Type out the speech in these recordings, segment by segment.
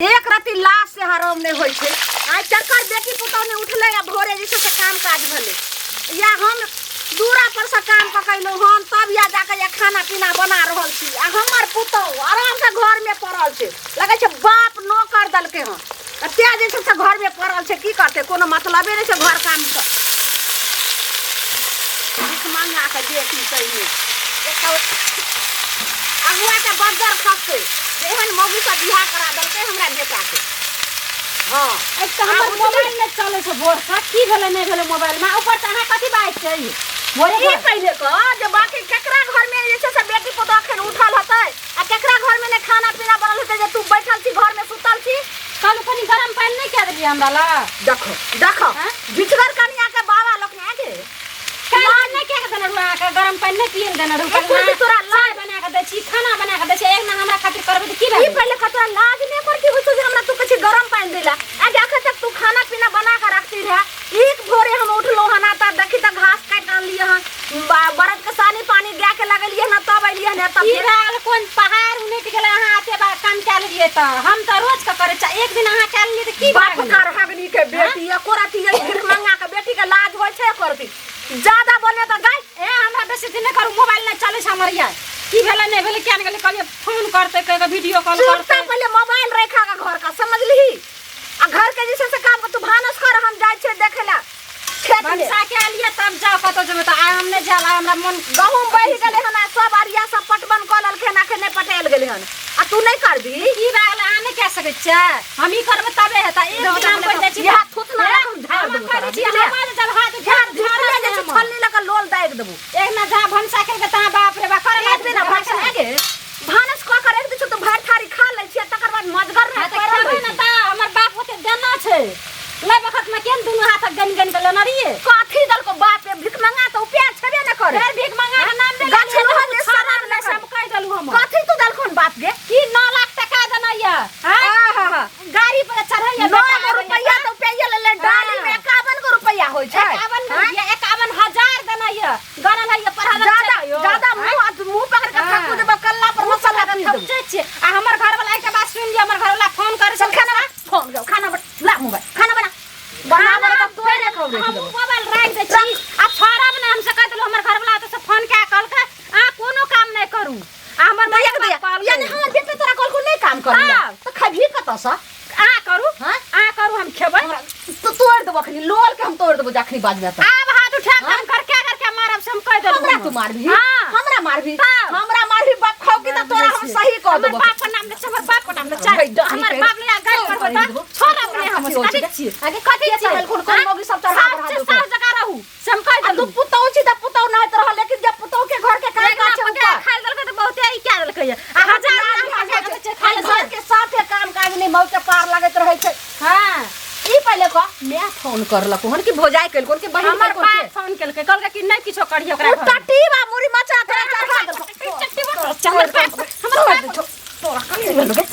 एक राती लाश से हराम नहीं होय छे। आज चक्कर बेटी पुतौ ने उठले या भोरे जैसे से काम काज भले या हम दूरा पर से काम पकैलो हम तब या जाके या खाना पीना बना रहल छी आ हमर पुतौ आराम से घर में पड़ल छे लगे छे बाप नो कर दलके हम त्या जैसे से घर में पड़ल छे की करते कोनो मतलबे नहीं छे घर काम का भीख मांगा के देखी सही अगुआ के बदर खसते एहन मौगी से बियाह करा दलके हमरा बेटा के। हां एक त हमर मोबाइल में चले छे भोर का की भेले नहीं भेले मोबाइल में ऊपर तहा कथि बात छै मोरे ई पहले क जे बाकी केकरा घर में जे छै से बेटी पुतो अखन उठल हतै आ केकरा घर में ने खाना पीना बनल हतै जे तू बैठल छी घर में सुतल छी कल कनी गरम पानी नहीं के देबी हमरा ला देखो देखो बिचगर कनिया के बाबा लोग ने आगे कान नहीं के देना रुआ के गरम पानी नहीं पिए देना रुआ के तोरा लाज बना के दे छी खाना बना के दे छी एक ना हमरा खातिर करबे की भाई ई पहले खतरा लाज नहीं करती हो जे हमरा तू कुछ गरम पानी देला आ जाके तक तू खाना पीना बना के रखती रह एक भोरे हम उठलो हना त देखी त घास काट आन लिए हन बरद के सानी पानी दे के लगलिए ना तब अलिए ना तब ई राल कोन पहाड़ उनेट गेले अहां आते बा काम के लिए त हम त रोज का करे छ एक दिन अहां के लिए त की बात कर हगनी के बेटी एको राती फिर मंगा के बेटी के लाज होय छै करती ज्यादा बोले त गाय ए हमरा बेसी दिन करू मोबाइल नहीं चले छ हमर या की भेले नहीं भेले क्या गेले कल फोन करते के वीडियो कॉल करते पहले मोबाइल रखा का घर का समझ ली आ घर के जैसे से काम तू भानस कर हम जाय छे देखेला बनसा के लिए तब जाओ कतो जब त आ हमने जाला हमरा मन गहूम बहि गेले हन सब अरिया सब पटवन क ललखे ना के नहीं पटेल गेले हन आ तू नहीं करबी ई राल आ नहीं कह सके छ हम ई करबे तबे हेता एक काम कर दे छी हाथ थुथ ना झाड़ देबो कर छी आवाज जब हाथ झाड़ दे छलनी लगा लोल दाग देबो एक ना जा भनसा के ता बाप रे बा कर ना भनसा आगे भानस क कर एक दिस तो भात थारी खा ले छी तकर बाद मजगर ना करबे ना ता हमर बाप होते देना छै ले वक्त में केन दुनु हाथ गन गन के लनरिए काठी दल को बाप रे भीख मांगा तो प्यार छबे न करे फिर भीख मांगा के नाम दे गाछ रहल सरार में सब कह दलु हम काठी तू दल कोन बाप गे की 9 लाख टका देना हां गाड़ी पर चढ़ैया 9 रुपया तो पेय ले डाली में 51 को रुपया होय छै 51,000 देना गणन है पर ज्यादा मुंह पकड़ के थकू देब कल्ला पर मसाला के थपचे छै आ हमर घर वाला के बात सुन लिया हमर घर वाला फोन करे चल खाना फोन गो खाना ला मोबाइल खाना बना तो तोय ने खाओ दे मोबाइल राख दे छी आ छोरा बना हमसे कह देलो हमर घर वाला तो से फोन के कल के आ कोनो काम नहीं करू आ हमर भैया के दिया यानी हमर बेटे तोरा कल को नहीं काम करू तो खभी कत सा आ करू हम खेबै तो तोड़ देबो खनी लोल के हम तोड़ देबो जखनी बाजबे त आब हाथ उठा काम करके मारब से हम कह देलु हमरा तू मारबी हमरा मारबी बाप खाओ की त तोरा हम सही कह देबो बाप का नाम ले हमर बाप का नाम ले चाहे हमर बाप ले गाल करबो त छोरा अपने हम कथि छी आगे कथि छी कोन मौगी सब चढ़ा रहा दो सब जगह रहू से हम कह देलु तू पुतौ छी त पुतौ न रह लेकिन जब पुतौ के घर के काम का छै खाइ दल के त बहुते ई क्या दल के आ हजार खाइ घर के साथे काम काज नहीं मौत के पार लागत रहे छै हां ई पहले को मैं फोन करलक हन की भोजाई कल कोन के बहिन हमर बाप फोन कल के कि नहीं किछो करियो ओकरा टट्टी बा मुरी मचा तोरा चढ़ा दल टट्टी बा हमर तोरा कनी भेलो गे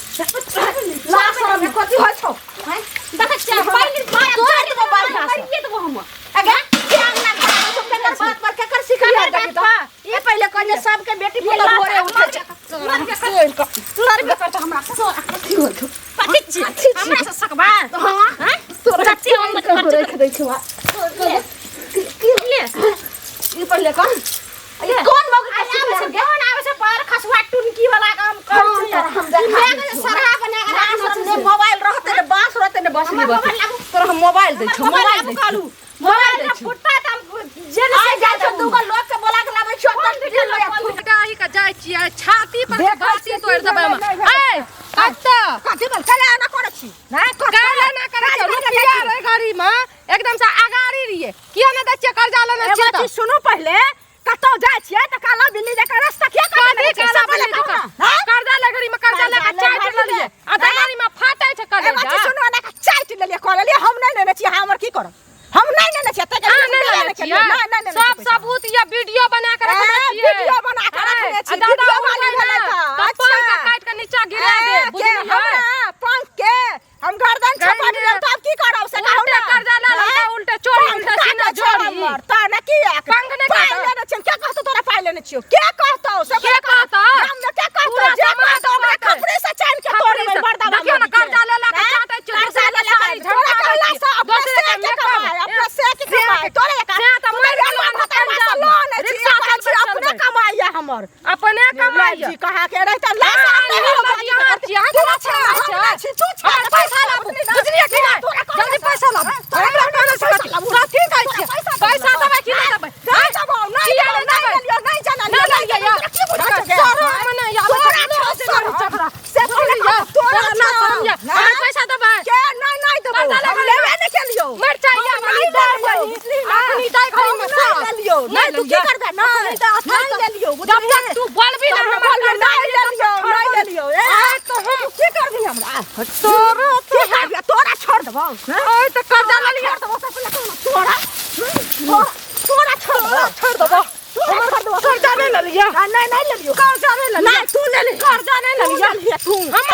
लाश में कथि होय छौ हैं देख छ पहले तोर के मोबाइल करिए देबो हम आगे ध्यान ना कर तुम के बात पर के कर सिखा दे ये पहले कह सब के बेटी बोला भोरे उठे छ लड़ के कर हमरा कथि होय छौ हमरा से सकबा हां तोरा कथि हम रख दै छौ की ले ई पहले कौन कौन मौका आवे से गेहन आवे से पर खसवा टुनकी वाला काम कर हम देखा सरहा बना के राख ने मोबाइल रहते ने बांस रहते ने बस ले तोरा हम मोबाइल दे छौ मोबाइल दे फुटता त हम जे ने जाय छ दूगो लोग के बोला के लाबै छ त वीडियो लया फुटका ही का जाय छियै छाती पर घासी तोड़ देबै हम ए कत्ता कथि बोल चले ना करे छी ना काला ना करे छी रुपया रे गाड़ी में एकदम से आगाड़ी रिए किया ना दै छ कर्जा लेना छी त सुनो पहले कतो जाय छियै त काला बिल्ली जका रास्ता किया करे छी सब बोले कर्जा ले गाड़ी में कर्जा ले के चाट ले लिए आ गाड़ी में फाटै छ कर्जा ए सुनो ना चाट ले लिए कर लिए हम नहीं लेने छी हमर की करब हम नहीं लेने छी त नहीं सब सबूत या वीडियो बना के रखने छी वीडियो बना के रखने छी वीडियो वाले भेलै त अच्छा काट के नीचा गिरा दे बुझलियै पंख के हम गर्दन छी तू छाड़ पैसा ला बुझलिए कि नहीं जल्दी पैसा ला हमरा कहले से साथी कहै छी पैसा देबै कि नहीं देबै नहीं देबो नहीं लियो नहीं जाना लियो तोरा मने आबै तोरा से तोरा ना समझ पैसा देबै के नहीं देबो लेबे नहीं के लियो मर चाहिए वाली दाई अपनी दाई घर में नहीं लियो नहीं तू की करबे नहीं नहीं ले लियो जब तक तू बोलबी ना हम नहीं ले लियो ए तो हम की करबी हमरा तोरा की करबे तोरा छोड़ देबो ए तो कर्जा ले लियो तो तोरा छोड़ देबो हमर कर देबो कर्जा नहीं ले लियो नहीं ले लियो कर्जा नहीं ले नहीं तू ले ले कर्जा नहीं ले लियो तू हम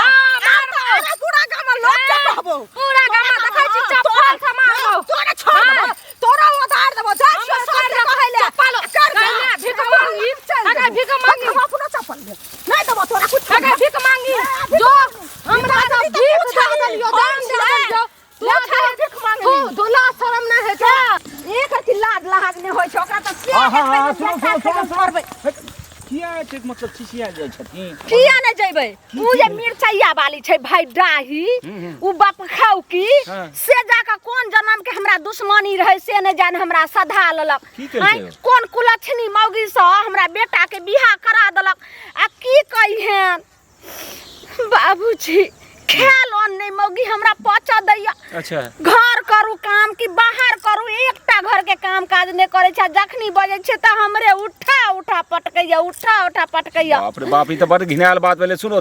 पूरा गांव में लोग के कहबो पूरा गांव में देखै छी चप्पल से मारबो तोरा छोड़ देबो तोरा उधार देबो जा सब कहले कर ना भीख मांगी अगर भीख मांगी अपना चप्पल दे नहीं देबो तोरा कुछ अगर भीख मांगी जो हमरा तो भीख दे दियो दान दे दियो ले छाड़े भीख मांगी तू ला शरम ना है क्या एक की लाज लहाज ने होय छ ओकरा त से सुनो किया छै मतलब छिसिया जाय छथिन किया नै जइबै उ जे मिरचाइया वाली छै भाई डाही उ बाप खाउ की से जाका कोन जन्म के हमरा दुश्मनी रहे से नै जान हमरा सधा ललक कोन कुलछनी मौगी स हमरा बेटा के बियाह करा देलक आ की कहिहेन बाबूजी ख्याल on नहीं मौगी हमरा पचा दैया अच्छा घर करू काम की बाहर करू एकटा घर के काम काज नै करे छै जखनी बजे छै त हमरे उठा पटकैया बाप रे बाप ई त बड़ घिनायल बात भेले सुनो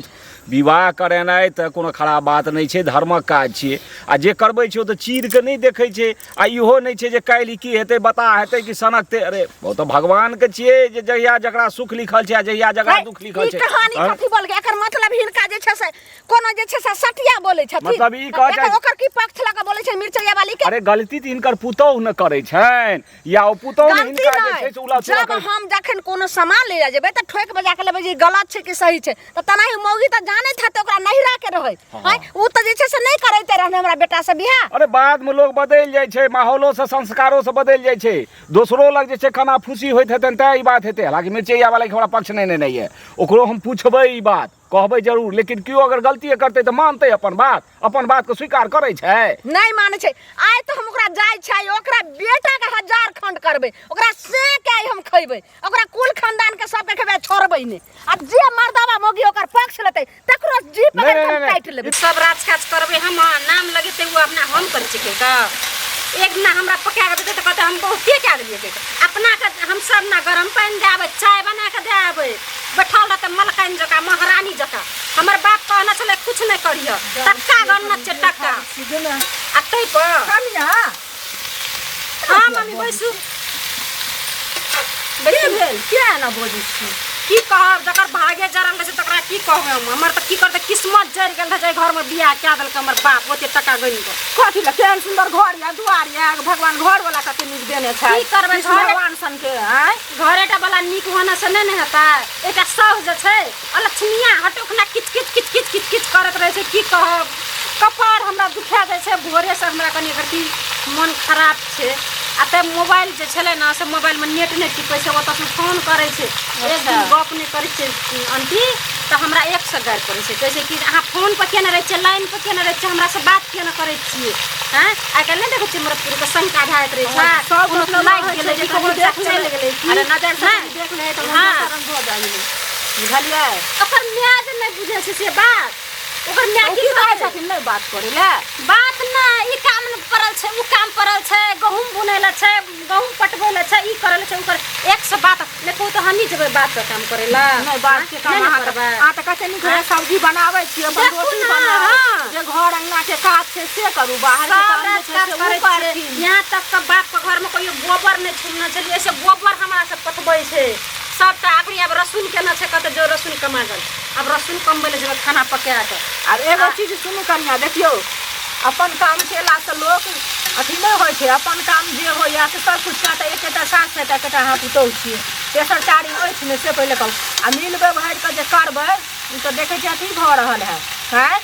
विवाह करेनाइ त कोनो खराब बात नै छै धर्मक काज छियै आ जे करबै छै ओ त चीर के नै देखै छै आ इहो नै छै जे काल्हि की हेतै बता हेतै कि सनकते अरे ओ त भगवान के छियै जे जहिया जकरा सुख लिखल छै आ जहिया जकरा दुख लिखल छै कहानी कथि बोल गया एकर मतलब हिनका जे छै से कोनो जे छै से सटिया बोलै छथिन मतलब ई कहै छै ओकर की पक्ष लगा बोलै छै मिरचैया वाली के अरे गलती त हिनकर पुतौह न करै छैन या ओ पुतौह न हिनका जे छै से उला जब हम जखन कोनो सामान ले जेबै त ठोक बजा के लेबै जे गलत छै कि सही छै त तनाही मौगी त जानै था त ओकरा नहिरा के रहै उ त जे छै से नै करैते रहने हमरा बेटा से बियाह अरे बाद में लोग बदल जाय छै माहौलो से संस्कारों से बदल जाय छै दोसरो लग जे छै खाना फूसी होइत हेतन त ई बात हेतै हालांकि मिरचैया वाला के हमरा पक्ष नै है ओकरो हम पूछबै ई बात कहबै जरूर लेकिन कियो अगर गलती करतै त मानतै अपन बात के स्वीकार करै छै नहीं माने छै आइ त हम ओकरा जाय छै ओकरा बेटा के 1000 खंड करबै ओकरा से के हम खइबै ओकरा कुल खानदान के सब के खबे छोड़बै ने आ जे मर्दावा मोगी ओकर पक्ष लेतै तकरो जीप पे काट लेबै सब राजकाज करबै हम नाम लगेतै वो अपना हम कर सके का एक ना हमरा पका के देते त कहते हम बहुते क्या दिए अपना के हम सब ना गरम पानी देबै चाय बना के देबै बैठल रहते मलकाइन जका महारानी जका हमर बाप कहना चले कुछ नहीं करियो टक्का गन्ना छै टक्का आ तै पर कनिया हां मम्मी बैसु भेल क्या ना बोझी छी की कहब जकर भागे जरल छै तकरा की कहबै हमर त की करते किस्मत जर गेल छै घर में बियाह क्या देल हमर बाप ओते टका गनि को कथि ल केहन सुंदर घर या दुआर या भगवान घर वाला कते नीक देने छै की करबै भगवान सन के हैं घरेटा वाला नीक होना से नहीं हेता एटा सब जे छै अलक्षणिया हटोखना किच करत रहे छै की कहब कपार हमरा दुखा जाय छै भोरे से हमरा कनी गति मन खराब छै आ त मोबाइल जे छले ना से मोबाइल में नेट नहीं टिपै छै ओत से फोन करे छै एक दिन गप नहीं करे छै आंटी त हमरा एक से गार करे छै जैसे कि अहाँ फोन पर केने रहे छै लाइन पर केने रहे छै हमरा से बात केने करे छियै हैं आइ काल्हि नहीं देखै छियै हमरा पूरा संख्या ढाइत रहे छै सब कोनो लाइक गेलै जे कबो देख चल गेलै अरे नजर से देख ले त मन हो जाइले बुझलियै ओकर न्याज नहीं बुझै छै से बात ओकर न्याज की कहै छथिन नहीं बात करेला बात ना ई काम परल छै उ काम परल छै गहूम बुनेला छै गहूम पटबेला छै ई करल छै ऊपर एक से बात लेको तो हमनी जेबै बात का काम करेला नहीं बात के काम अहाँ करबै आ त कते नी घरे सब्जी बनाबै छी अपन रोटी बनाबै जे घर अंगना के काज छै से करू बाहर के काम छै से ऊपर यहां तक के बाप के घर में कोई गोबर नहीं छुलना चाहिए ऐसे गोबर हमरा से पटबै छै सब त आदमी अब रसून के न छै कते जो रसून कमा गल अब रसून कमबै ले जेबै खाना पका के और एगो चीज सुनू कनिया देखियो अपन काम केला से लोग अथी नहीं होय छै अपन काम जे होय से सब कुछ का त एकेटा साथ है त एकेटा हाथ उठौ छी तेसर चारी होय छै से पहिले कहू आ मिलबे भर के जे करबै उ त देखे छै अथी भ रहल है हैं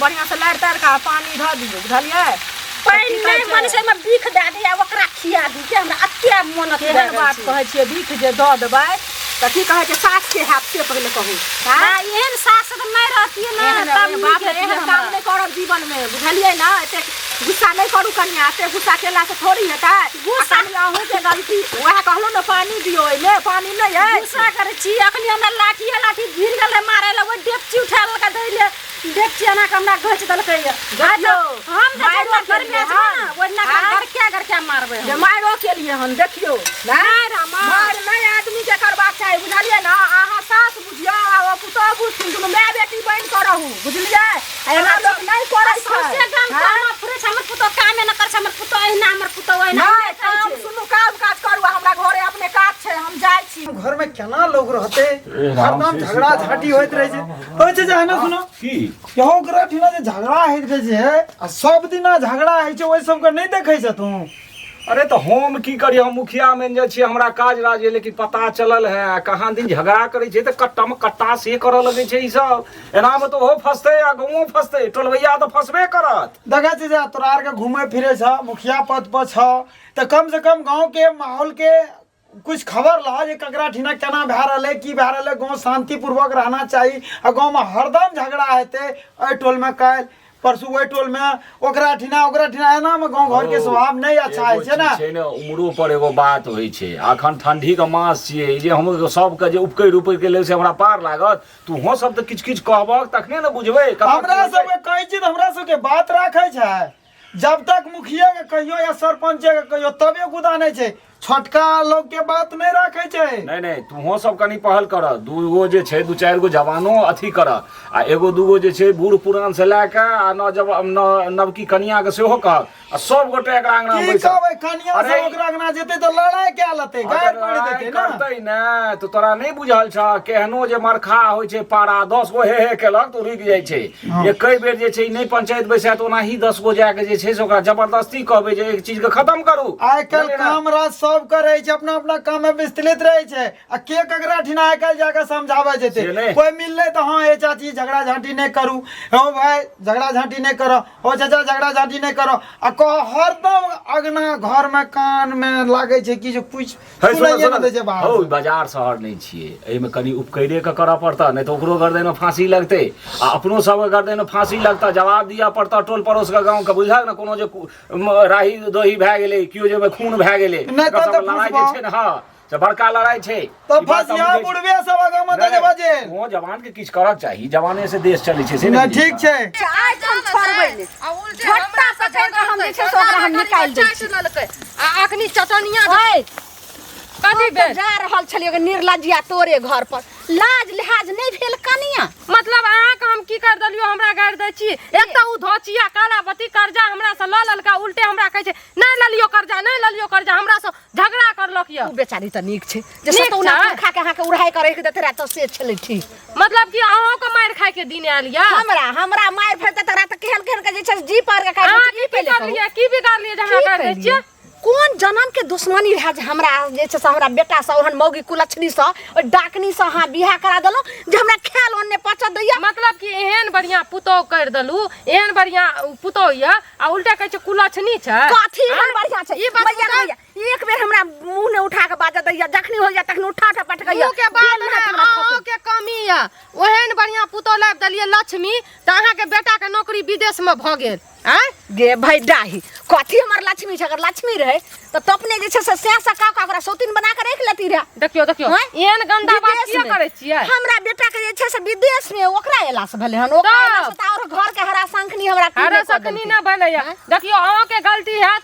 बढ़िया से लार तार का पानी ध दियौ बुझलियै पानी नहीं मन से में बीख दे दिया ओकरा खिया दी के हमरा अत्ते मन के बात कहै छियै बीख जे द देबै त की कहै छै सास के हाथ से पहिले कहू हां एहन सास त नहीं रहती है ना तब बाप रे मन में बुझलिए ना एते गुस्सा नहीं करू कन्या एते गुस्सा केला से थोड़ी हेता गुस्सा अहूँ के गलती वह कहलो ना पानी दियो एमे पानी नहीं है गुस्सा करे छी अखनी हमरा लाठी गिर गेले मारे ला वो डेपची उठा लगा दैले डेपची ना हमरा घच दलकै हम मारो कर के हां वरना घर क्या मारबे जे मारो के लिए हम देखियो नहीं रामा मार नहीं आदमी के करबाक चाही बुझलिए ना आहा सास बुझिया आ पुतौ बुझ तुम मैं बेटी बन करहु बुझलिए एना लोग नहीं करे छै से गाम काम फुरे हमर पुतौ काम न कर हमर पुतौ एना हमर पुतौ एना काम सुनु काम काज करू हमरा घरे अपने काज छै हम जाय छी घर में केना लोग रहते हरदम झगड़ा झाटी होइत रहे छै होय छै जे हने सुनो की यहो ग्रठिना जे झगड़ा होइत रहे छै आ सब दिना झगड़ा होइ छै ओइ सब के नहीं देखै छ तू अरे तो हम की करी हम मुखिया मैनेजर छी हमरा काज राज है लेकिन पता चलल है कहाँ दिन झगड़ा करे छै तो कट्टा में कट्टा से करऽ लगे छै ई सब एना में तो हो फसते आ गाँवो फसते टोलवैया तो फसबे करत देखै छै जे तोरा आर के घूमे फिरे छ मुखिया पद पर छ तो कम से कम गांव के माहौल के कुछ खबर ला जे ककरा ठिना केना भए रहले की भए रहले गांव शांतिपूर्वक रहना चाहिए आ गांव में हरदम झगड़ा हेते ओइ टोल में काल परसू ओइ टोल में ओकरा ठिना एना में गांव घर के स्वभाव नहीं अच्छा है छै ना उमरो पर एगो बात होइ छै अखन ठंडी के मास छियै जे हम सब के जे उपकै के लेल से हमरा पार लागत तू हो सब त किछ किछ कहबक तखने न बुझबै हमरा सब के कहै छी त हमरा सब के बात राखै छै जब तक मुखिया के कहियो या सरपंच के कहियो तबे गुदा नहीं छै छोटका लोग के बात नहीं रखे छै नहीं तू सब कनी पहल कर दूगो जे छै दू चार गो जवानो अथी कर आ एगो दूगो जे छै बूढ़ पुरान से लए के आ नवकी कनिया के सेहो कह आ सब गोटे एकरा अंगना में बैठ कहबै कनिया से ओकरा अंगना जेतै त लड़ाई क्या लते गाड़ पड़ देतै ना करतै ना तो तोरा नहीं बुझल छ केहनो जे मरखा होइ छै पारा 10 गो हे केलक तो रुक जाय छै ये कई बेर जे छै नहीं पंचायत बैसा तो ओनाही 10 गो जाके जे छै से ओकरा जबरदस्ती कहबै जे एक चीज के खत्म करू आइ काल काम राज सब करे छै अपना अपना काम में विस्तृत रहे छै आ के ककरा ठिना आइ काल जाके समझावे जेतै कोई मिलले त हां ए चाची झगड़ा झांटी नहीं करू हो भाई झगड़ा झांटी नहीं करो हो चाचा झगड़ा झांटी नहीं करो आ कह हरदम अगना घर में कान में लागे छै कि जो कुछ सुनाइए न दै छै बाहर हो बाजार शहर नहीं छिए एहि में कनी उपकैरे के करऽ पड़ता नहीं तो ओकरो गर्दन में फांसी लगते आ अपनो सब गर्दन में फांसी लगता जवाब दिया पड़ता टोल पड़ोस के गांव के बुझल न कोनो जे राही दोही भए गेलै कियो जे खून भए गेलै लड़ाई जे छै न हां से बड़का लड़ाई छै तो फसिया बुढ़वे सब आगे मत दे बजे वो जवान के किछ करक चाहिए जवाने से देश चलै छै से ना ठीक छै आज हम छोड़बै ने झट्टा से छोड़ के हम जे छै से ओकरा हम निकाल दै छी आ अखनी चटनिया कथी भेल जा रहल छलिए निर्लज्जिया तोरे घर पर लाज लिहाज नहीं भेल कनिया मतलब अहाँ के हम की कर दलियो हमरा गाड़ दै छी एक त उ धोचिया कालावती कर्जा हमरा से ल ललका उल्टे हमरा कहै छै नहीं ललियो कर्जा हमरा से झगड़ा करलक य उ बेचारी त नीक छै जे सतौना खा के अहाँ के उड़ाई करे के देते रह त से छले ठीक मतलब कि अहाँ के मार खाए के दिन आल य हमरा मार फेरते त रात केहन के जे छै जी पार के खाए छी की बिगाड़ लिए जे हमरा कर दै छी कौन जन्म के दुश्मनी रहे जे हमरा जे छै से हमरा बेटा से ओहन मौगी कुलछनी से और डाकनी से हां बियाह करा देलो जे हमरा खेल ओन्ने पचा दैया मतलब कि एहन बढ़िया पुतो कर देलू एहन बढ़िया पुतो या आ उल्टा कहै छै कुलछनी छै कथी एहन बढ़िया छै ई भैया एक बेर हमरा मुंह ने उठा के बाजा दैया जखनी हो जा तखनी उठा उठा पटकैया मुंह के बात है आओ के कमी या ओहन बढ़िया पुतो लाग देलिए लक्ष्मी त अहाँ के बेटा के नौकरी विदेश में भ गेल हैं गे भाई डाही कथी हमर लक्ष्मी छै अगर लक्ष्मी रहे त अपने जे छै से का ओकरा सौतीन बना के रख लेती रे देखियो एहन गंदा बात किया करे छियै हमरा बेटा के जे छै से विदेश में ओकरा एला से भेले हन ओकरा एला से त और घर के हरा संखनी हमरा हरा संखनी न बनैया देखियो अहाँ के गलती है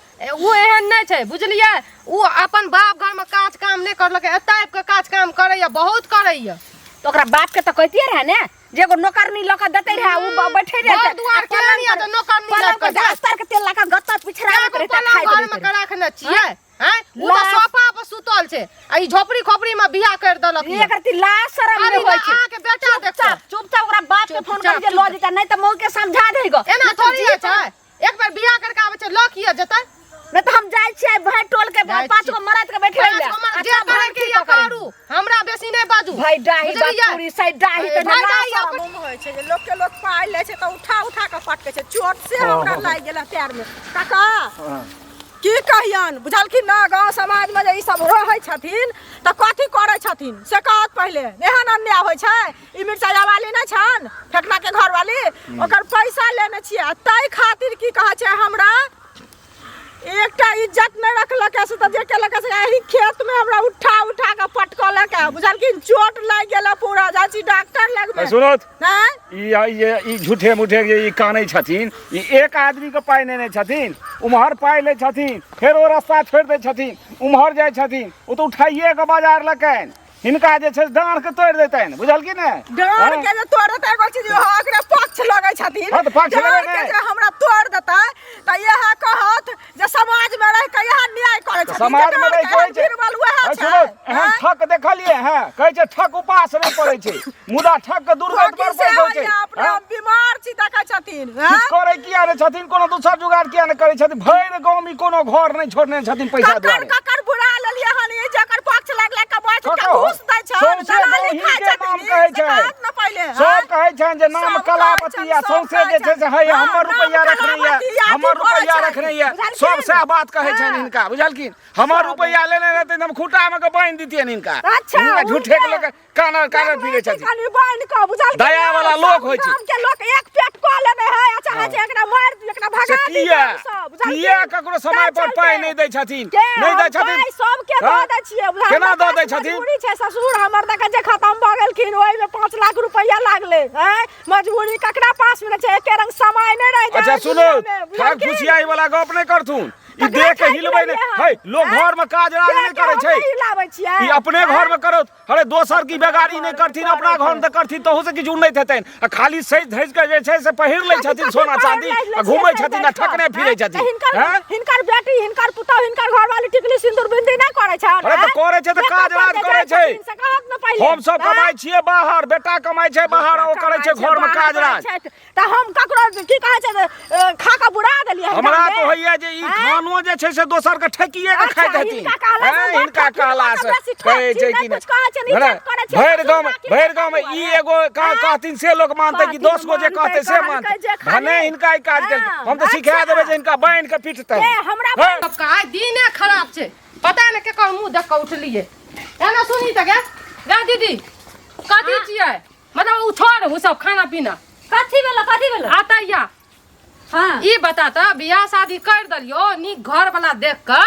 वो एहन नहीं छै बुझलिए वो अपन बाप घर में काज काम नहीं करलक एताइप के काज काम करैया बहुत करैया तो ओकरा बाप के त कहतिए रहे ने जेगो नौकरनी लक देते रहे उ बैठे रहे दुआर के नहीं त नौकरनी लक दास्तर के तेल लका गत्ता पिछरा करे त खाइ घर में राखने छिए हैं उ त सोफा पर सुतल छै आ ई झोपड़ी खोपड़ी में बियाह कर देलक ये करती लाज शरम नहीं होय छै अहाँ के बेटा देख चुपचाप ओकरा बाप के फोन कर के ल जेता नहीं त मौके समझा देगो एना थोड़ी छै एक बार बियाह करके आवे छै ल किया जता न त हम जाय छी भाई टोल के पांच गो मरद के बैठे ले जे करे के या करू हमरा बेसी नहीं बाजू भाई डाही पूरी साइड डाही त मुंह होय छै जे लोग पाइ ले छै त उठा के पटके छै चोट से हमरा लाग गेला पैर में काका की कहियन बुझलखिन ना गांव समाज में जे ई सब रहै छथिन त कथी करै छथिन से कहत पहिले एहन अन्याय होइ छै ई मिर्चाई वाली नै छन फेकना के घर वाली ओकर पैसा लेने छियै तै खातिर की कहै छै हमरा एकटा इज्जत नै रखलक से त जे केलक से एही खेत में हमरा उठा के पटकलक बुझलखिन चोट लाग गेल पूरा जाची डॉक्टर लग में सुनो हैं ई झूठे मुठे ई कानै छथिन ई एक आदमी के पाइ नेने छथिन उम्हर पाइ लै छथिन फेर ओ रास्ता छोड़ि दै छथिन उम्हर जाइ छथिन ओ तऽ उठाइए के बाजार लकैन हिनका जे छै डाँढ़ के तोड़ि देतैन बुझलखिन ने डाँढ़ के जे तोड़ देतै एगो चीज ओकरा पक्ष लगै छथिन हां तऽ पक्ष लगै के जे हमरा तोड़ देतै त यह कहत जे समाज में रह के यह न्याय करै छथिन समाज में रह कहै छै सुनो एहन ठक देखलिए हैं कहै छै ठक उपास नै पड़ै छै मुदा ठक के दुर्गत पर पड़ै छै अपना बीमार छी देखै छथिन किछ करै किया नै छथिन कोनो दोसर जुगाड़ किया नै करै छथिन भरि गांव में कोनो घर नै छोड़ने छथिन पैसा दुआरे ककर बुरा लेलिए हन ई जकर पक्ष लागले के बैठ के घूस दै छै सौंसे दलाली खाइ नाम कहै छै न पहिले सब कहै छै जे नाम कलापति या सौंसे जे छै से है हमर रुपैया रखने या हमर रुपैया रखने या सब सएह बात कहै छै हिनका बुझलखिन हमर रुपैया लेने रहतै हम खूटा में के बांध दितियन हिनका हिनका झूठे के लोग कानर फिरे छथिन कनी बांध के बुझल दया वाला लोग होइ छै गाम के लोग एक पेट क लेने है चाहे छै एकरा मार एकरा भगा किया ककरो समय पर पाइ नै दै छथिन नै दै छथिन सब के द दै छियै केना द दै छथिन मजबूरी छै ससुर हमर देख जे खत्म भ गेलखिन ओइ में 5 लाख रुपया लागले हैं मजबूरी ककरा पास में छै एके रंग समय नै रह जाय अच्छा सुनो ठग खुशियाई वाला गप नै करथुन ई देख के हिलबै नै है लोग घर में काज राज नै करै छै ई अपने घर में करत अरे दोसर की बेगारी नै करथिन अपना घर में त करथिन तहु से किछ उन्नति हेतैन आ खाली सज धज के जे छै से पहिर लै छथिन सोना चांदी आ घुमै छथिन आ ठकने फिरै छथिन हैं हिनकर बेटी हिनकर पुतौ हिनकर घरवाली टिकली सिंदूर बिंदी नै करै छै अरे त करे छै त काज राज करै छै हम सब कमाई छियै बाहर बेटा कमाई छै बाहर ओ करै छै घर में काज राज त हम ककरो की कहै छै खा के बुड़ा देलियै हमरा तो होइया जे ई खानो जे छै से दोसर के ठकिए के खाइ देथिन हिनका कहला से कहै छै कि भरि गांव में ई एगो कहथिन से लोग मानतै कि 10 गो जे कहतै से मानतै भने हिनका ई काज के हम तो सिखा देबै जे हिनका बांध के पीटतै हमरा का दिने खराब छै पता नै केकर मुंह देख के उठलिए एना सुनी त गे दीदी कथी छियै मतलब उ छोड़ उ सब खाना पीना कथी भेल आतैया हां ई बता त बियाह शादी कर दलियो नीक घर वाला देख के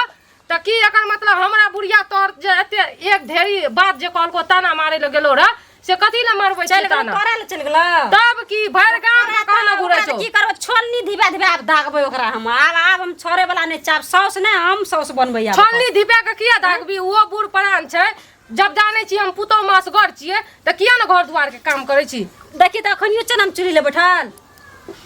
त की एकर मतलब हमरा बुढ़िया तोर जे एते एक ढेरी बात जे कहलको ताना मारे ल गेलो रे से कथी ल मारबै छै ताना चल गेला तब की भर गांव में कहना घुरै छौ की करब छोलनी धीबा आब दागबै ओकरा आब हम छोड़े वाला नै चाप सौस नै हम सौस बनबै आब छोलनी धीपा के किया दागबी वो बूढ़ पुरान छै जब जाने छी हम पुतौ मासगर छियै त किया न घर दुआर के काम करै छी देखी त अखनियो चनम चुली ले बैठल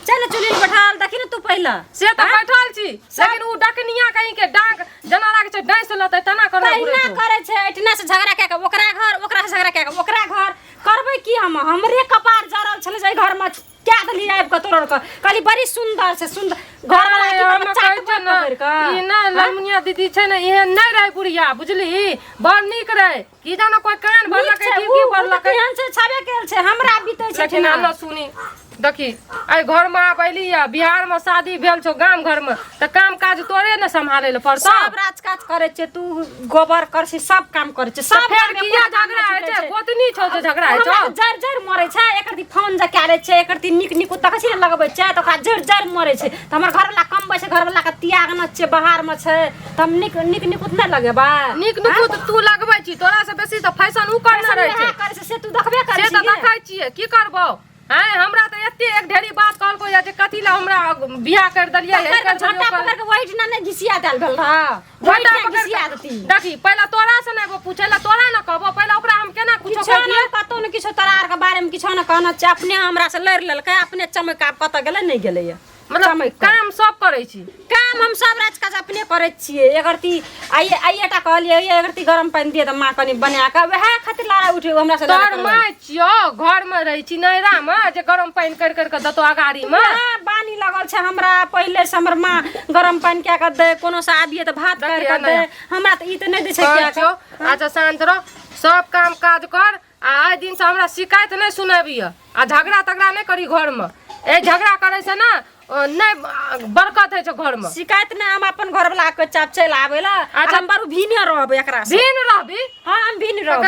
चल चुली ले बैठल देखी न तू पहिला से त बैठल छी लेकिन उ डकनिया कहीं के डांग जना लागे छै डांस लतै तना कर पहिला करे छै एटना से झगड़ा के ओकरा घर ओकरा से झगड़ा के ओकरा घर करबै की हम हमरे कपार जरल छले जे घर में क्या दली आब के तोड़ के कहली बड़ी सुंदर से सुंदर घर वाला की हम चाट कर के ई ना ललमुनिया दीदी छै न एहन नै रहे बुढ़िया बुझली बड़ नीक रहे की जानो कोई कान भरला के की भरला के एहन से छबे केल छै हमरा बीतै छै लेकिन अल्लाह सुनी देखी आई घर में आबैली या बिहार में शादी भेल छौ गाम घर में त काम काज तोरे न संभाले ल पड़तो सब राजकाज करे छै तू गोबर कर छी सब काम करे छै सब फेर किया झगड़ा है छै गोतनी छौ जे झगड़ा है छौ जर जर मरे छै एकर दी फोन जा काले छै एकर दी निक निक तक छी लगबै छै त ओकरा जर जर मरे छै त हमर घर वाला कमबै छै घर वाला के त्याग न छै बाहर में छै त हम निक निक निक उतना लगेबा निक निक तू लगबै छी तोरा से बेसी त फैशन उ करना रहे छै करे छै से तू देखबे करे से त देखै छियै की करबौ हैं हमरा त एते एक ढेरी बात कहलको या जे कथी ला हमरा बियाह कर दलिया है एकर झटा पकड़ के वही ना घिसिया डाल भेल रहा झटा घिसिया देती देखी पहला तोरा से नै पूछेला तोरा न कहबो पहला ओकरा हम केना कुछो कह दिए कतो न किछो तरार के बारे में किछो न कहना छै अपने हमरा से लड़ लेलकै अपने चमक आब कत गेलै नै गेलै मतलब काम सब करै छी काम हम सब राजकाज अपने करै छियै एगरती आइएटा कहलिए एगरती गरम पानी दिए त मां कनी बना के वहे खातिर लारा उठियो हमरा से तोर माय छियो घर में रहै छी नैरा में जे गरम पानी कर कर के दतो अगाड़ी में बानी लगल छै हमरा पहिले से हमर मां गरम पानी क्या कर दे कोनो से आबिए त भात कर कर दे हमरा त ई त नै दै छै क्या छो अच्छा शांत रह सब काम काज कर आ आइ दिन से हमरा शिकायत नै सुनाबिय आ झगड़ा तगड़ा नै करी घर में ए झगड़ा करे से ना नहीं बरकत है घर में। शिकायत नहीं हम अपन घर वाला के चाप चल आवेला। अच्छा। हम बारू भीने रहब एकरा से। भीन रहबी। हां हम भीन रहब।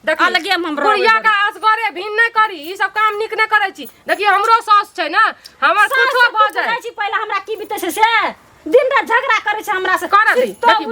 देखिए अलगे हम रहब। बुढ़िया का असगरे भीन नहीं करी, ई सब काम निक नहीं करे छी। देखिए हमरो सास छै ना, हमर कुछो भ जाय छी पहले हमरा की बीते छै से दिन रात झगड़ा करे छै हमरा से। कर दी। देखिए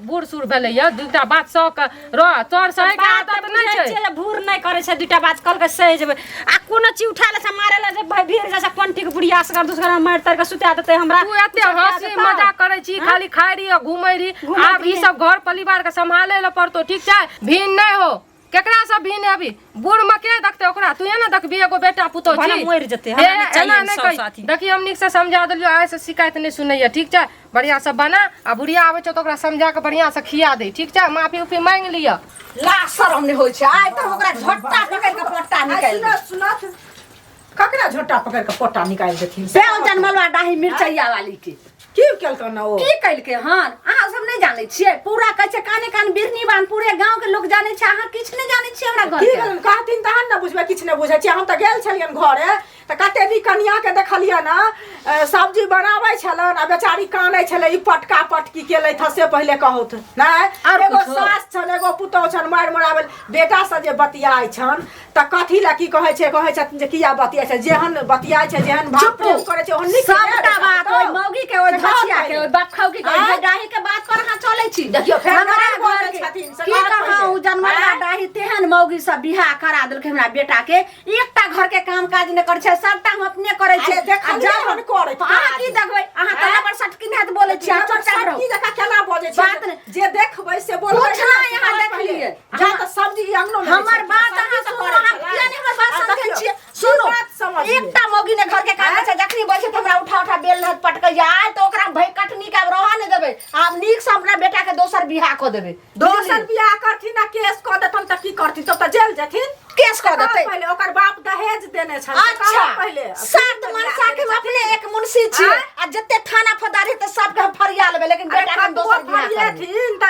बूढ़ सूर भेलै या दूटा बात सह के रह तोर सहे के आदत नहीं छै। भूर नहीं करे छै दूटा बात कल के सह जेबै आ कोनो चीज उठा ले से मारे ले जे भाई भीड़ जैसा पंटी के बुढ़िया असगर दूसरा मार तर के सुता देते हमरा। तू एते हंसी मजाक करे छी, खाली खाई रही घूमै रही। आब ई सब घर परिवार के संभाले ल पड़तो, ठीक छै? भीन नहीं हो केकरा सब भीन अभी बूढ़ में के देखते ओकरा? तू ना देखबी एगो बेटा पुतो छी मर जेते हमरा नहीं चाहिए सब साथी। देखी हम निक से समझा देलियो, आइ से शिकायत नहीं सुनैया, ठीक छै? बढ़िया से बना आ बुढ़िया आवे छ तो ओकरा समझा के बढ़िया से खिया दे, ठीक छै? माफी उफी मांग लिया। ला शरम नहीं होय छै। आइ त ओकरा झोटा पकड़ के पोटा निकाल दे। सुनत ककरा झोटा पकड़ के पोटा निकाल देथिन? बेल जनमलवा डाही मिर्चैया वाली के की केलक न ओ? की कइलके हन? अहाँ सब नहीं जाने छियै? पूरा कहै छै काने कान बिरनी बान पूरे गांव के लोग जाने छै, अहाँ किछ नहीं जाने छियै हमरा घर की के। कहलन कहथिन तहन न बुझबे, किछ नहीं बुझै छी। हम त गेल छलियन घरे त कते भी कनिया के देखलिया न सब्जी बनाबै छलन आ बेचारी कानै छले ई पटका पटकी केलै थ से पहिले कहौत नै। एगो सास छन एगो पुतौ छन मार मराबल बेटा से जे बतियाइ छन त कथी ला की कहै छथिन जे किया बतियाइ छै? जेहन बतियाइ छै जेहन भाव प्रेम करै छै ओहन निक सबटा बात ओइ मौगी के ओइ धसिया के ओइ बापखौ के ओइ डाही के बात पर अहाँ चलै छी। देखियो फेर हमरा बोलै घर के छथिन से की बात कहौ जनमलवा डाही तेहन मौगी सब बियाह करा देलकै हमरा बेटा के। एकटा घर के काम काज ने करै छै, सबटा हम अपने करै छै। देखलियै हम करैत अहाँ की देखबै? अहाँ त नंबर सटकिन हाथ बोलै छी, चुपचाप रहो। की जका केना बजै छै? बात नहीं। जे देखबै से बोलबै। कुछ नहीं यहाँ देखलियै। जा त सब्जी अंगनो में हमर बात अहाँ सुनो, अहाँ किया नहीं हमर बात समझै छियै? सुनो एकटा मौगी ने घर के काम छै, जखनी बैठे त हमरा उठा उठा बेल हाथ पटकै आय त ओकरा भई कटनी के अब रह नहीं देबै। आब नीक से अपना बेटा के दोसर बियाह क देबै। दोसर बियाह करथिन ना केस क देथन त की करथिन? तब त जेल जेथिन। केस क देतै। पहिले ओकर बाप दहेज देने छल। अच्छा पहिले सात मनसा के हम अपने एक मुंशी छी आ जते थाना फौजदारी त सब के फरिया लेबै, लेकिन बेटा के दोसर बियाह करबै। करथिन त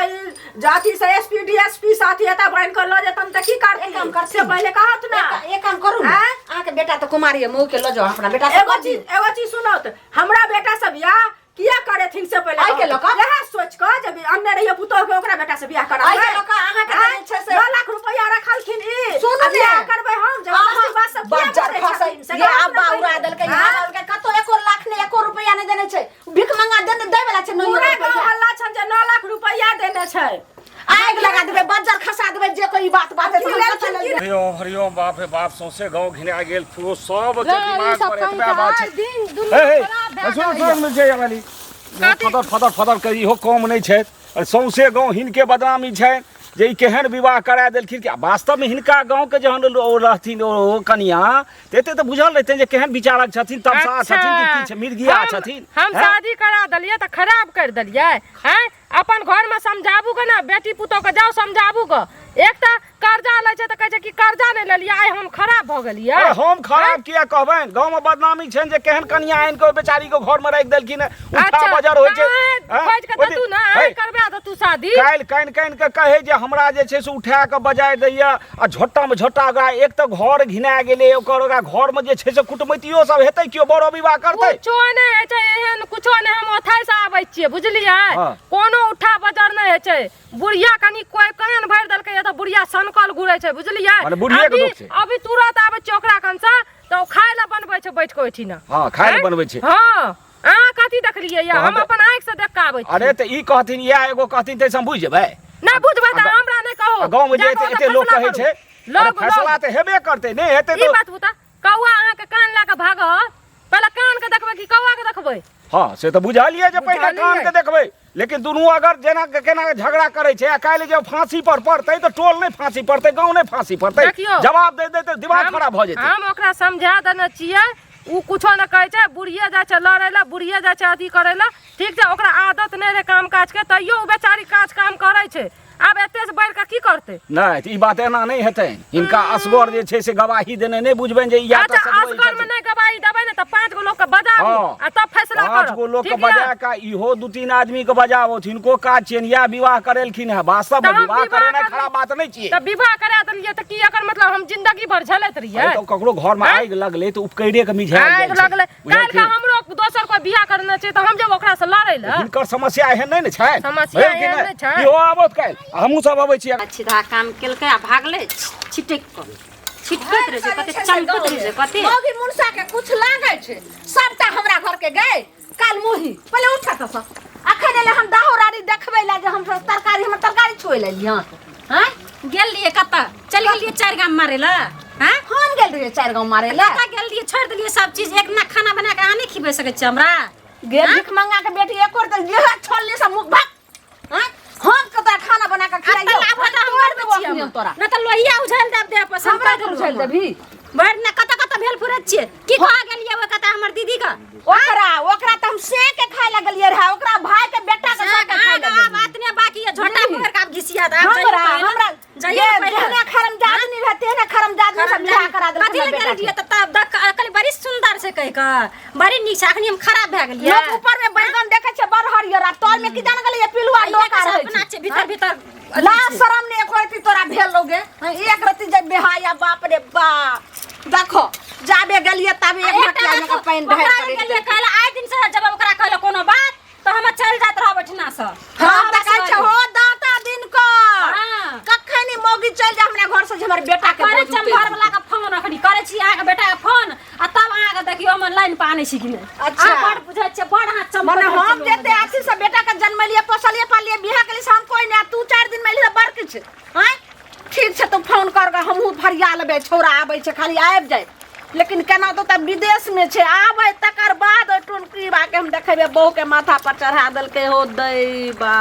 जाति से एसपी डीएसपी साथी एता बन कर ल जेतन त की करथिन? एक काम करथिन। से पहिले कहत ना एक काम करू ना, अहाँ के बेटा त कुमारी है, मऊ के ल जाओ अपना बेटा से। एगो चीज सुनत हमरा बेटा से बियाह किया करेथिन से पहिले आइ के लोका यह सोच क जब अन्ने रहिए पुतोह के ओकरा बेटा से बियाह करा आइ के लोका अहाँ के जाने छै से 2 लाख रुपया रखलखिन ई सुनू ने बियाह करबै हम जबरदस्ती बात सब किया बज्जर करे फसै छथिन? ये अब्बा उड़ा देलकै यहाँ देलकै कतो 1 लाख ने 1 रुपया नहीं देने छै। भिख मंगा देने दै वाला छै। पूरे गांव नहीं हल्ला छन जे 9 लाख रुपया देने छै। आग लगा देबै, बज्जर खसा देबै जे कोई बात बात है। हरिओम हरिओम बाप रे बाप सौंसे गांव घिना गेल पूरो सब के दिमाग पर एतबा बात छै। दिन हे दुनिया हे खराब भए सुन गेलै। सुन मिल जाय वाली फदर फदर फदर के इहो कम नहीं छै। और सौंसे गांव हिनके बदनामी छै जे ई केहन विवाह करा देलखिन कि वास्तव में हिनका गांव के जहन रहथिन ओ कनिया तेते तो बुझल रहते जे केहन विचारक छथिन, तमसा छथिन कि की छै, मिर्गिया छथिन। हम शादी करा देलिए त खराब कर देलिए हैं? अपन घर में समझाबू के ना बेटी पुतो के जाओ समझाबू के। एक त कर्जा ले छै त कहै छै कि कर्जा नहीं लेलिए आइ हम खराब भ गेलिए। अरे हम खराब किया कहबैन? गांव में बदनामी छै जे केहन कनिया आइन के बेचारी को घर में राख देलखिन। उठा बजर होय छै। खोज के तू ना करबा द तू शादी। काल कान कान के कहे जे हमरा जे छै से उठा के बजाय दैया आ झोटा में झोटा ओकरा एक त घर घिना गेले ओकर ओकरा घर में जे छै से कुटमैतियो सब हेतै कियो बड़ो विवाह करतै? कुछो नहीं है छै एहन कुछो नहीं। हम ओथाई से आबै छियै बुझलियै? कोनो उठा बजर नहीं है छै। बुढ़िया कनी कोई कान भर देलकै त बुढ़िया सनकल घुरै छै बुझलियै? माने बुढ़िया के दुख छै। अभी तुरंत आबै छै ओकरा कन से त खाय ल बनबै छै बैठ के ओठी ना। हां खाय ल बनबै छै। हां अहाँ कथी देखलियै या? हम अपन आंख से देख के आबै छी। अरे त ई कहथिन या एगो कहथिन त हम बुझ जेबै। नहीं बुझबै त हमरा नहीं कहो। गांव में जे एते लोग कहै छै अरे फैसला त हेबे करतै नहीं हेतै ई तो बात बता कौआ अहाँ के कान ला के भागत पहले कान के देखबै कि कौआ के देखबै? हां से त बुझलिए जे पहिले कान के देखबै, लेकिन दुनू अगर जेना के केना झगड़ा करे छै आ काल्हि जब फांसी पर पड़तै तो टोल नहीं फांसी पड़तै, गांव नहीं फांसी पड़तै। जवाब दे दे तो दिमाग खराब भ जेतै। हम ओकरा समझा देने छियै, उ कुछो न कहै छै। बुढ़िए जाय छै लड़ै ला, बुढ़िए जाय छै अथी करै ला, ठीक छै? ओकरा आदत नहीं रहे काम काज के तैयो उ बेचारी काज काम करै छै। आब एते से बढ़ के की करते नहीं तो ई बात एना नहीं हेतै हिनका असगर जे छै से गवाही देने नहीं बुझबनि जे या अच्छा असगर में नहीं गवाही देबै ने त 5 गो लोग के बजाबू हाँ। आ तब फैसला करो 5 गो लोग के बजा के इहो 2-3 आदमी के बजाबो हिनको काज छियनि या विवाह करेलखिन है वास्तव में विवाह करेनाइ खराब बात नहीं छियै त विवाह करा देलिए त की एकर मतलब हम जिंदगी भर झेलैत रहिए तो ककरो घर में आगि लगले तो उपकैरे के मिझायल आगि लगले काल के हमरो दोसर को बियाह करना छै त हम जब ओकरा से लड़ै ल हिनकर समस्या एहन नहीं ने छै समस्या एहन नहि छै। इहो आबत काल हमहूँ सब अबै छी सीधा काम केलकै आ भागले छिटक कऽ छिटकैत रहे छै कते चमकैत रहे छै कते मौगी मुनसा के कुछ लागे छै सबटा हमरा घर के गए काल मुही पहले उठा त सब अखन एले हम दाहोरारी देखबै ला जे हम तरकारी हमर तरकारी छोइ लेलियै हैं गेल रहिए कत चल गेलिए 4 गाम मारे ला हैं हम गेल रहियै 4 गांव मारे ला कत गेल रहिए छोड़ देलिए सब चीज एक ना खाना बना के आने खिबै सकै छै हमरा गेल भिख मंगा के बेटी एक और त जे छोड़ले सब मुख भाग हैं हम कतरा खाना बना के खिलाइयो आब त हम मर बचिया तोरा न त लोहिया उझल देब दे पर हमरा के उछल देबी भर न कत भेल फुरत छियै की कह गेलिए ओ कत हमर दीदी का ओकरा त हम से के खाय लगलिए रहा ओकरा भाई के बेटा के साथ खाय लगलिए बात ने बाकी है झोटा मुहर का घिसिया दा हमरा जाइए जेहने खरमजाद नहीं रहते हैं खरमजाद में सब बियाह करा देलकै कथी लगे रहिए त तब कल बड़ी सुंदर से कह के बड़ी नीचा अखनी हम खराब भ गेलिए लोग ऊपर में बैगन देखे छै बड़ हरियर आ तोर में की जान गेलिए पिलुआ डोका रहै अपना छै छै भीतर भीतर लाज शरम ने एक रति तोरा भेल लोगे एक रति जब बिहाया बाप रे बाप देखो जाबे गेलिए तबे एक रति आने का पानी ढार करे गेलिए कहला आइ दिन से जब ओकरा कहले कोनो बात तो हम चल जात रह बैठना से हम त कहै छै हो दाता दिन को हां कखनी मौगी चल जा हमरा घर से जे हमर बेटा के करे बोझ चल घर वाला का फोन अखनी करे छी आके बेटा के फोन आ तब आके देखियो हम लाइन पे आने छी कि नहीं अच्छा। बड़ बुझै छै बड़ हाथ चमक मने हम जेते अथी से बेटा के जन्मलिए पोसलिए पालिए बियाह के लिए हम कोई नहीं तू 4 दिन में बड़ किछ हैं ठीक छै तो फोन कर के हमहू फरिया लेबे छौरा आबै छै खाली आबि जाए लेकिन केना तो तब विदेश में छै आबै तकर बाद टुनकी बा के हम देखेबे बहू के माथा पर चढ़ा देलकै हो दैबा।